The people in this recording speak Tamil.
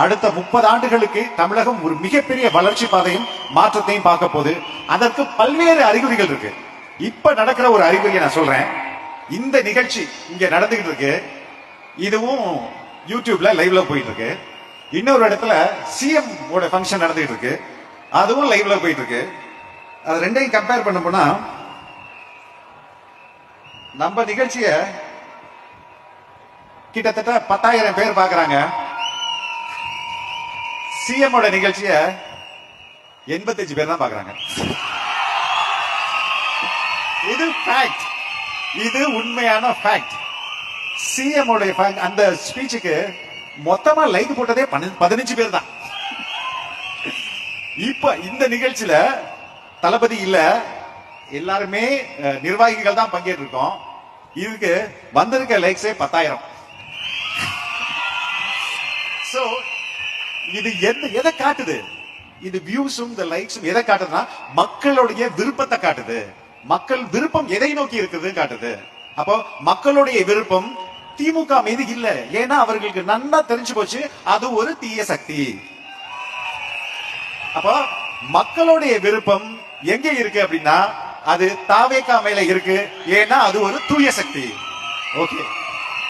அடுத்த 30 ஆண்டுகளுக்கு தமிழகம் ஒரு மிகப்பெரிய வளர்ச்சி பாதையும் மாற்றத்தையும் பார்க்க போகுது. அதற்கு பல்வேறு அறிகுறிகள் இருக்கு. இப்ப நடக்கிற ஒரு அறிகுறியை நான் சொல்றேன். இந்த நிகழ்ச்சி இங்க நடந்துகிட்டு இருக்கு. இதுவும் யூடியூப்ல லைவ்ல போயிட்டு இருக்கு. இன்னொரு இடத்துல சிஎம் ஓட ஃபங்க்ஷன் நடந்துகிட்டு இருக்கு. அதுவும் லைவ்ல போயிட்டு இருக்கு. அது ரெண்டையும் கம்பேர் பண்ண போனா நம்ம நிகழ்ச்சிய கிட்டத்தட்ட 10,000 பேர் பாக்குறாங்க. சிஎம் ஓட நிகழ்ச்சிய 85 பேர் தான் பாக்குறாங்க. இது ஃபேக்ட். இது உண்மையான ஃபேக்ட். சிஎம் ஓட அந்த ஸ்பீச்சுக்கு மொத்தமா லைக் போட்டதே 15 பேர் தான். இப்ப இந்த நிகழ்ச்சியில தளபதி இல்ல, எல்லாருமே நிர்வாகிகள் தான் பங்கேற்று இருக்கோம். இதுக்கு வந்திருக்க லைக்ஸே 10,000. சோ இது எதை காட்டுது? இது வியூஸும் லைக்ஸும் எதை காட்டுதுன்னா மக்களுடைய விருப்பத்தை காட்டுது. மக்கள் விருப்பம் எதை நோக்கி இருக்குது காட்டுது. அப்போ மக்களுடைய விருப்பம் திமுக மீது இல்ல. ஏன்னா அவர்களுக்கு நன்னா தெரிஞ்சு போச்சு அது ஒரு தீய சக்தி. அப்போ மக்களுடைய விருப்பம் எங்க இருக்கு அப்படின்னா அது தாவேகா மேல இருக்கு. ஏன்னா அது ஒரு தூய சக்தி. ஓகே.